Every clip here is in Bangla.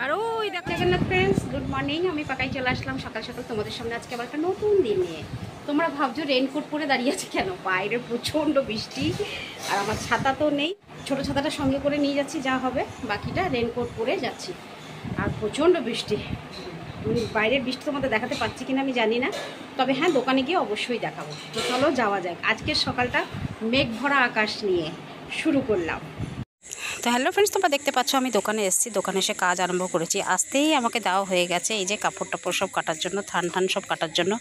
আর ওই দেখেন না ফ্রেন্ডস, গুড মর্নিং। আমি পাকাই চলে আসলাম সকাল সকাল তোমাদের সামনে আজকে আবার একটা নতুন দিন নিয়ে। তোমরা ভাবছো রেইনকোট পরে দাঁড়িয়ে আছে কেন? বাইরে প্রচণ্ড বৃষ্টি আর আমার ছাতা তো নেই, ছোটো ছাতাটা সঙ্গে করে নিয়ে যাচ্ছি, যা হবে বাকিটা রেইনকোট পরে যাচ্ছি। আর প্রচণ্ড বৃষ্টি, বাইরের বৃষ্টি তোমাদের দেখাতে পারছি কিনা আমি জানি না, তবে হ্যাঁ দোকানে গিয়ে অবশ্যই দেখাবো। তো চলো যাওয়া যাক। আজকের সকালটা মেঘ ভরা আকাশ নিয়ে শুরু করলাম। তো হ্যালো ফ্রেন্ডস, তোমরা দেখতে পাচ্ছ আমি দোকানে এসেছি, দোকানে এসে কাজ আরম্ভ করেছি। আসতেই আমাকে দেওয়া হয়ে গেছে এই যে কাপড় টাপড় সব কাটার জন্য, থান সব কাটার জন্য।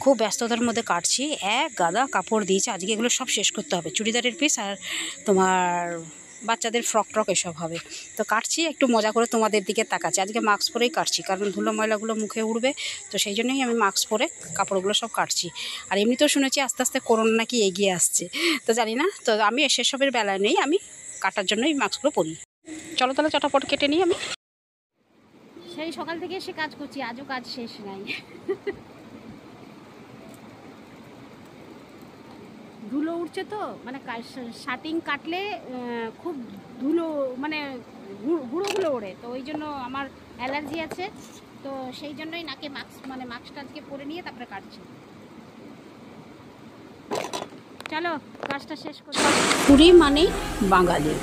খুব ব্যস্ততার মধ্যে কাটছি, এক গাদা কাপড় দিয়েছে। আজকে এগুলো সব শেষ করতে হবে, চুড়িদারের পিস আর তোমার বাচ্চাদের ফ্রক ট্রক এসব হবে। তো কাটছি, একটু মজা করে তোমাদের দিকে তাকাচ্ছি। আজকে মাস্ক পরেই কাটছি, কারণ ধুলো ময়লাগুলো মুখে উঠবে, তো সেই জন্যই আমি মাস্ক পরে কাপড়গুলো সব কাটছি। আর এমনিতেও শুনেছি আস্তে আস্তে করোনা নাকি এগিয়ে আসছে, তো জানি না, তো আমি সেসবের বেলায় নেই, আমি কাটার জন্যই মাস্কগুলো পরি। চলো তাহলে চটাপট কেটে নিই। আমি সেই সকাল থেকে এসে কাজ করছি, আজও কাজ শেষ নাই। ধুলো উঠছে তো, মানে শার্টিং কাটলে খুব ধুলো, মানে গুঁড়োগুলো ওড়ে, তো ওই জন্য আমার অ্যালার্জি আছে, তো সেই জন্যই নাকে মাস্কটা আজকে পরে নিয়ে তারপরে কাটছি। চলো কাজটা শেষ করি। পুরী মানে বাঙালি,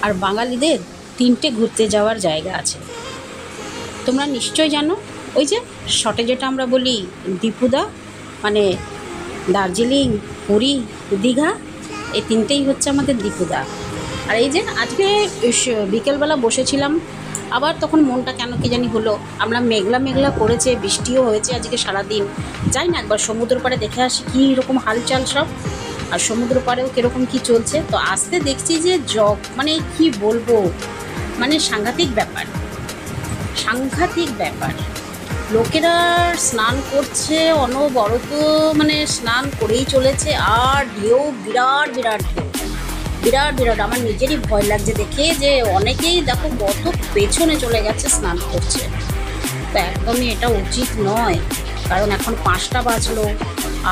আর বাঙালিদের তিনটে ঘুরতে যাওয়ার জায়গা আছে, তোমরা নিশ্চয় জানো। ওই যে শর্টে যেটা আমরা বলি দীপুদা, মানে দার্জিলিং, পুরী, দীঘা, এই তিনটেই হচ্ছে আমাদের দীপুদা। আর এই যে আজকে বিকেলবেলা বসেছিলাম, আবার তখন মনটা কেন কি জানি হলো, আমরা মেঘলা মেঘলা করেছে, বৃষ্টিও হয়েছে আজকে সারাদিন। যাই না একবার সমুদ্র পাড়ে দেখে আসি কী রকম হালচাল সব, আর সমুদ্র পাড়েও কীরকম কী চলছে। তো আসতে দেখছি যে মানে কি বলবো, মানে সাংঘাতিক ব্যাপার। লোকেরা স্নান করছে অনবরত, মানে স্নান করেই চলেছে, আর ঢেউ বিরাট ঢেউ। আমার নিজেরই ভয় লাগছে দেখে, যে অনেকেই দেখো কত পেছনে চলে গেছে স্নান করছে। তো একদমই এটা উচিত নয়, কারণ এখন 5টা বাজলো,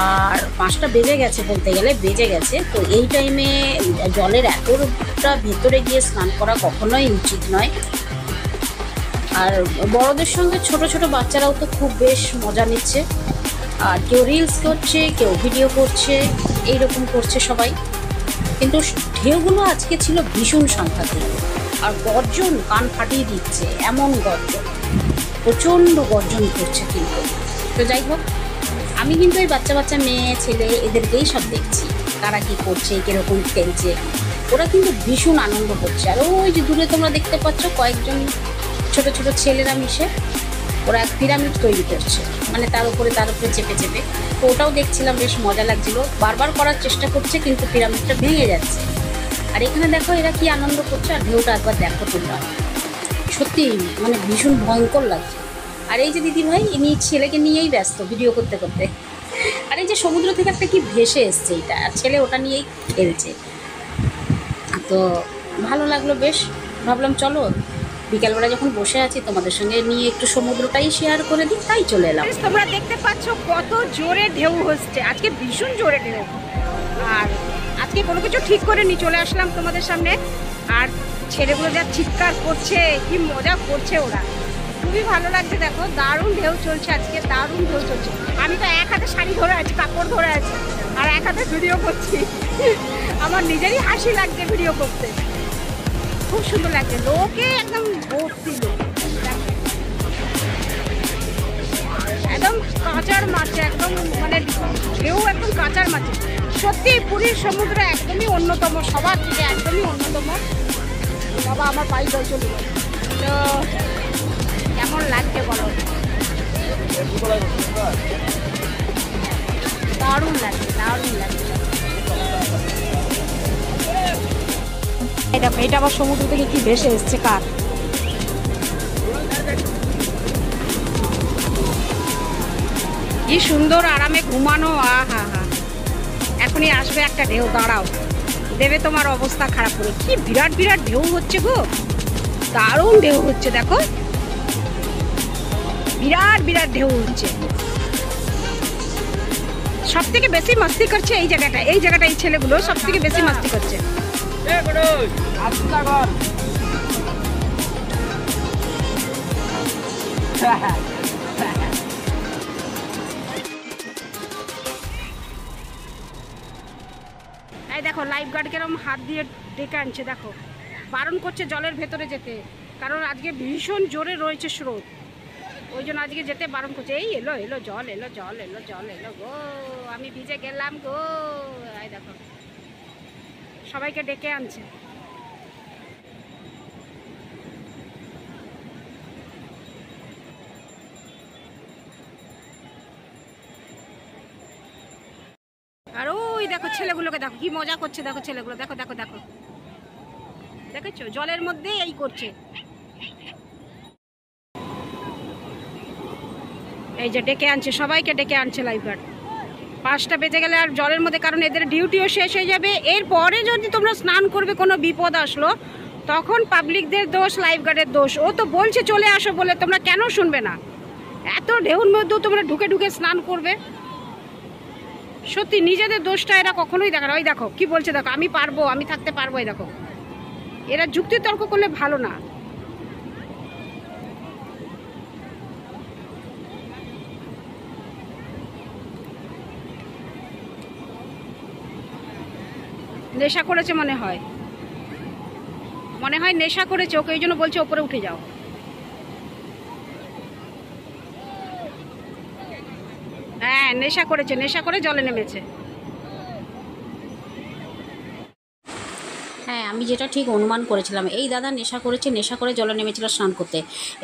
আর 5টা বেজে গেছে, বলতে গেলে বেজে গেছে। তো এই টাইমে জলের এতটা ভেতরে গিয়ে স্নান করা কখনোই উচিত নয়। আর বড়দের সঙ্গে ছোট ছোট বাচ্চারাও তো খুব বেশ মজা নিচ্ছে, আর কেউ রিলস করছে, কেউ ভিডিও করছে, এইরকম করছে সবাই। কিন্তু ঢেউগুলো আজকে ছিল ভীষণ সাংঘাতিক, আর গর্জন কান ফাটিয়ে দিচ্ছে, এমন গর্জন, প্রচণ্ড গর্জন করছে কিন্তু। তো যাই হোক, আমি কিন্তু এই বাচ্চা মেয়ে ছেলে এদেরকেই সব দেখছি, তারা কী করছে, কীরকম খেলছে, ওরা কিন্তু ভীষণ আনন্দ করছে। আর ওই যে দূরে তোমরা দেখতে পাচ্ছ কয়েকজন ছোট ছোট ছেলেরা মিশে ওরা এক পিরামিড তৈরি করছে, মানে তার উপরে চেপে। তো ওটাও দেখছিলাম, বেশ মজা লাগছিল। বারবার করার চেষ্টা করছে কিন্তু পিরামিডটা ভেঙে যাচ্ছে। আর এখানে দেখো এরা কি আনন্দ করছে, আর ঢেউটা একবার দেখো তোমরা, সত্যি মানে ভীষণ ভয়ঙ্কর লাগছে। আর এই যে দিদিভাই, ইনি ছেলেকে নিয়েই ব্যস্ত ভিডিও করতে। আর এই যে সমুদ্র থেকে একটা কি ভেসে এসছে এইটা, আর ছেলে ওটা নিয়েই খেলছে। তো ভালো লাগলো বেশ, ভাবলাম চলো বিকালবেলা যখন বসে আছি তোমাদের সঙ্গে নিয়ে একটু সমুদ্রটাই শেয়ার করে দিই, তাই চলে এলাম। তোমরা দেখতে পাচ্ছ কত জোরে ঢেউ হচ্ছে, আজকে ভীষণ জোরে ঢেউ। আর আজকে কোনো কিছু ঠিক করে নিয়ে চলে আসলাম তোমাদের সামনে, আর ছেলেগুলো যা চিৎকার করছে, কি মজা করছে ওরা, খুবই ভালো লাগছে। দেখো দারুণ ঢেউ চলছে আজকে, দারুণ ঢেউ চলছে। আমি তো এক হাতে শাড়ি ধরে আছি, কাপড় ধরে আছি, আর এক হাতে ভিডিও করছি। আমার নিজেরই হাসি লাগছে ভিডিও করতে, খুব সুন্দর লাগছে। লোকে একদম ভর্তি লোক, একদম কাঁচার মাছে, একদম মানে ঢেউ একদম কাঁচার মাছে। সত্যি পুরীর সমুদ্র একদমই অন্যতম, সবার থেকে একদমই অন্যতম। বাবা আমার পায়ে জল চলে গেল। তো কেমন লাগছে বলো? দারুণ লাগছে। দেখো এটা আবার সমুদ্র থেকে কি ভেসে এসছে, কার কি সুন্দর আরামে ঘুমানো। আহা, এখনই আসবে একটা ঢেউ, দাঁড়াও, দেবে তোমার অবস্থা খারাপ করে। কি বিরাট ঢেউ হচ্ছে গো, দারুণ ঢেউ হচ্ছে, দেখো বিরাট ঢেউ হচ্ছে। সব থেকে বেশি মস্তি করছে এই জায়গাটা, এই ছেলেগুলো সব থেকে বেশি মস্তি করছে। এই দেখো লাইফ গার্ড কেরম হাত দিয়ে ডেকে আনছে, দেখো বারণ করছে জলের ভেতরে যেতে, কারণ আজকে ভীষণ জোরে রয়েছে স্রোত, ওই জন্য আজকে যেতে বারণ করছে। এই এলো এলো জল এলো জল এলো জল এলো গো, আমি ভিজে গেলাম গো। এই দেখো সবাইকে ডেকে আনছে। আর ওই দেখো ছেলেগুলোকে দেখো কি মজা করছে, দেখো ছেলেগুলো দেখো দেখো দেখো, দেখেছো জলের মধ্যে এই করছে। এই যে ডেকে আনছে, সবাইকে ডেকে আনছে লাইফগার্ড। 5টা বেজে গেলে আর জলের মধ্যে, কারণ এদের ডিউটিও শেষ হয়ে যাবে। এরপরে যদি তোমরা স্নান করবে, কোনো বিপদ আসলো, তখন পাবলিকদের দোষ, লাইফগার্ডের দোষ। ও তো বলছে চলে আসো বলে, তোমরা কেন শুনবে না? এত ঢেউর মধ্যেও তোমরা ঢুকে ঢুকে স্নান করবে, সত্যি নিজেদের দোষটা এরা কখনোই দেখে না। ওই দেখো কি বলছে, দেখো আমি পারবো, আমি থাকতে পারবো। এই দেখো এরা যুক্তি তর্ক করলে ভালো না। নেশা করেছে মনে হয় নেশা করেছে ওকে, এই জন্য বলছে ওপরে উঠে যাও। হ্যাঁ নেশা করেছে, নেশা করে জলে নেমেছে। হ্যাঁ, আমি যেটা ঠিক অনুমান করেছিলাম, এই দাদা নেশা করেছে, নেশা করে জলে নেমেছিল স্নান করতে,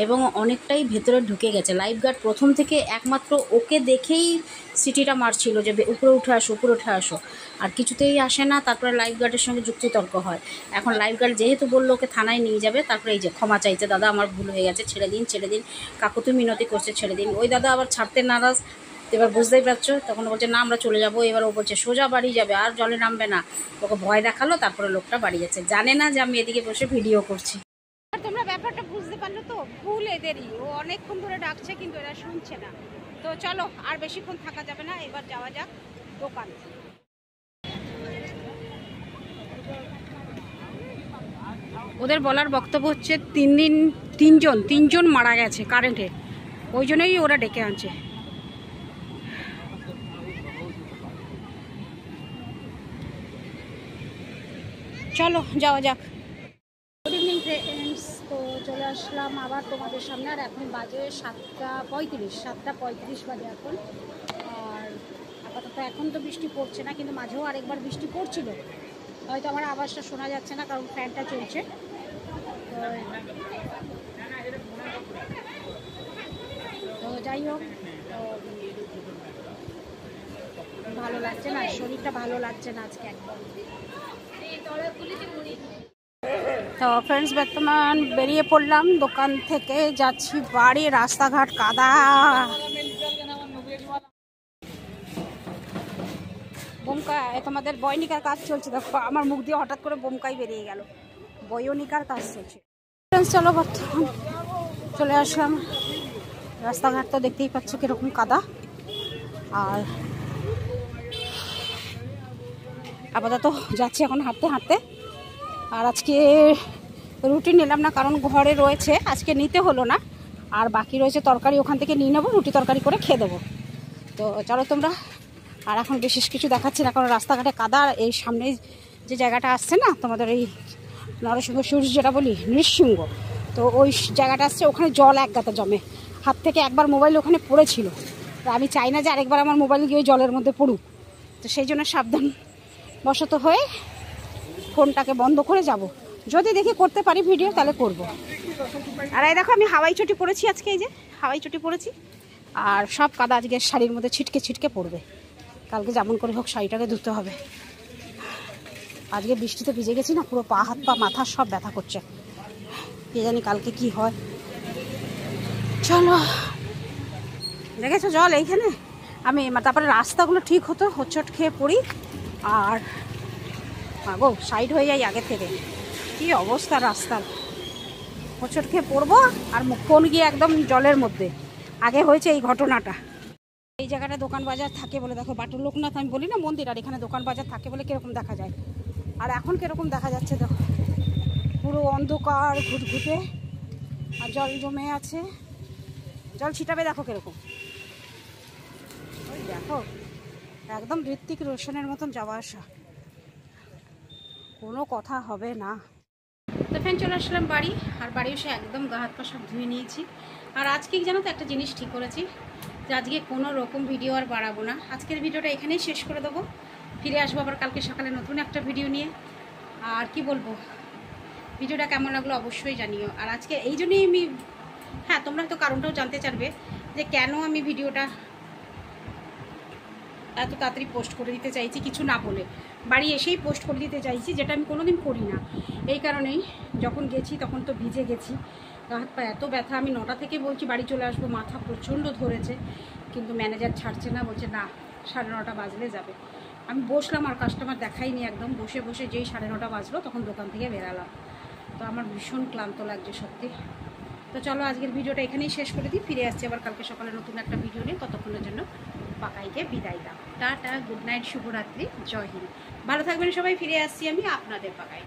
এবং অনেকটাই ভেতরে ঢুকে গেছে। লাইফগার্ড প্রথম থেকে একমাত্র ওকে দেখেই সিটিটা মারছিল যে উপরে উঠে আসো, উপরে উঠে আসো, আর কিছুতেই আসে না। তারপরে লাইফগার্ডের সঙ্গে যুক্তিতর্ক হয়। এখন লাইফগার্ড যেহেতু বললো ওকে থানায় নিয়ে যাবে, তারপরে এই যে ক্ষমা চাইছে, দাদা আমার ভুল হয়ে গেছে, ছেড়ে দিন ছেড়ে দিন, কাকুতি মিনতি করছে, ছেড়ে দিন। ওই দাদা আবার ছাড়তে নারাজ, এবার বুঝতেই পারছো। তখন বলছে না আমরা চলে যাবো। এবার ও বলছে সোজা বাড়ি যাবে, আর জলে নামবে না। ওকে ভয় দেখালো, তারপরে লোকটা বাড়ি যাচ্ছে, জানে না যে আমি এদিকে বসে ভিডিও করছি। তোমরা ব্যাপারটা বুঝতে পারলো তো, ভুল এদেরই। ও অনেকক্ষণ ধরে ডাকছে কিন্তু এরা শুনছে না। তো চলো আর বেশিক্ষণ থাকা যাবে না, এবার যাওয়া যাক দোকান। ওদের বলার বক্তব্য হচ্ছে তিনজন মারা গেছে কারেন্টে, ওই জন্যই ওরা ডেকে আনছে। চলো যাওয়া যাক। গুড ইভিনিং ফ্রেন্ডস, তো চলে আসলাম আবার তোমাদের সামনে। আর এখন বাজে 7:35 বাজে এখন। আর আপাতত এখন তো বৃষ্টি পড়ছে না, কিন্তু মাঝেও আরেকবার বৃষ্টি পড়ছিল। হয়তো আমার আওয়াজটা শোনা যাচ্ছে না, কারণ ফ্যানটা চলছে। তো যাই হোক, ভালো লাগছে না, শরীরটা ভালো লাগছে না আজকে একদম। তো ফ্রেন্ডস, বর্তমান বেরিয়ে পড়লাম দোকান থেকে, যাচ্ছি বাড়ি। রাস্তাঘাট কাদা। বোমকা, তোমাদের বয়নিকার কাজ চলছে। দেখো আমার মুখ দিয়ে হঠাৎ করে বোমকাই বেরিয়ে গেল। বয়নিকার কাজ চলছে। ফ্রেন্ডস চলো, বর্তমান চলে আসলাম। রাস্তাঘাট তো দেখতেই পাচ্ছ কিরকম কাদা। আর আপাতত যাচ্ছি এখন হাঁটতে হাঁটতে। আর আজকে রুটি নিলাম না, কারণ ঘরে রয়েছে, আজকে নিতে হলো না। আর বাকি রয়েছে তরকারি, ওখান থেকে নিয়ে নেবো, রুটি তরকারি করে খেয়ে দেবো। তো চলো তোমরা। আর এখন বিশেষ কিছু দেখাচ্ছি না, কারণ রাস্তাঘাটে কাদা। এই সামনে যে জায়গাটা আসছে না তোমাদের, এই নরসিংহ সূর্য যেটা বলি, নৃসিংহ, তো ওই জায়গাটা আসছে, ওখানে জল এক গাতা জমে। হাত থেকে একবার মোবাইল ওখানে পড়েছিল, তো আমি চাই না যে আরেকবার আমার মোবাইল গিয়ে ওই জলের মধ্যে পড়ুক। তো সেই জন্য সাবধান বশত হয়ে ফোনটাকে বন্ধ করে যাব। যদি দেখি করতে পারি ভিডিও, তাহলে করব। আর এই দেখো আমি হাওয়াই চটি পরেছি আজকে, এই যে হাওয়াই চটি পরেছি। আর সব কাদা আজকে শাড়ির মধ্যে ছিটকে ছিটকে পড়বে। কালকে যেমন করে হোক শাড়িটাকে ধুতে হবে। আজকে বৃষ্টিতে ভিজে গেছি না, পুরো পা হাত পা মাথা সব ব্যথা করছে। কে জানি কালকে কি হয়। চলো, দেখেছো জল এইখানে। আমি তারপরে রাস্তাগুলো ঠিক হতো, হোঁচট খেয়ে পড়ি আর গো সাইড হয়ে যাই আগে থেকে। কি অবস্থা রাস্তার, হোঁচট খেয়ে পড়বো আর ফোন গিয়ে একদম জলের মধ্যে। আগে হয়েছে এই ঘটনাটা। এই জায়গাটা দোকান বাজার থাকে বলে, দেখো বাটুল লোকনাথ আমি বলি না মন্দির, আর এখানে দোকান বাজার থাকে বলে কিরকম দেখা যায়। আর এখন কিরকম দেখা যাচ্ছে দেখো, পুরো অন্ধকার ঘুটঘুটে, আর জল জমে আছে। জল ছিটাবে দেখো কিরকম, ওই দেখো একদম ঋত্বিক রোশনের মতন যাওয়া আসা, কোনো কথা হবে না। তো ফ্যান চলে আসলাম বাড়ি, আর বাড়ি এসে একদম গা হাত পা সব ধুয়ে নিয়েছি। আর আজকে জানো তো একটা জিনিস ঠিক করেছি, যে আজকে কোনো রকম ভিডিও আর বাড়াবো না, আজকের ভিডিওটা এখানেই শেষ করে দেবো। ফিরে আসবো আবার কালকে সকালে নতুন একটা ভিডিও নিয়ে। আর কি বলবো, ভিডিওটা কেমন লাগলো অবশ্যই জানিও। আর আজকে এই জন্যই আমি, হ্যাঁ তোমরা হয়তো কারণটাও জানতে চাইবে যে কেন আমি ভিডিওটা এত তাড়াতাড়ি পোস্ট করে দিতে চাইছি কিছু না বলে, বাড়ি এসেই পোস্ট করে দিতে চাইছি, যেটা আমি কোনোদিন করি না। এই কারণেই, যখন গেছি তখন তো ভিজে গেছি, গা হাত পা এত ব্যথা, আমি 9টা থেকে বলছি বাড়ি চলে আসবো, মাথা প্রচণ্ড ধরেছে, কিন্তু ম্যানেজার ছাড়ছে না, বলছে না 9:30 বাজলে যাবে। আমি বসলাম, আর কাস্টমার দেখাইনি, একদম বসে বসে যেই 9:30 বাজলো তখন দোকান থেকে বেরালাম। তো আমার ভীষণ ক্লান্ত লাগছে সত্যি। তো চলো আজকের ভিডিওটা এখানেই শেষ করে দিই, ফিরে আসছি আবার কালকে সকালে নতুন একটা ভিডিও নিয়ে। ততক্ষণের জন্য পাকাইকে বিদায় দাও, টাটা, গুড নাইট, শুভরাত্রি, জয় হিন্দ, ভালো থাকবেন সবাই। ফিরে আসছি আমি আপনাদের পাকাই।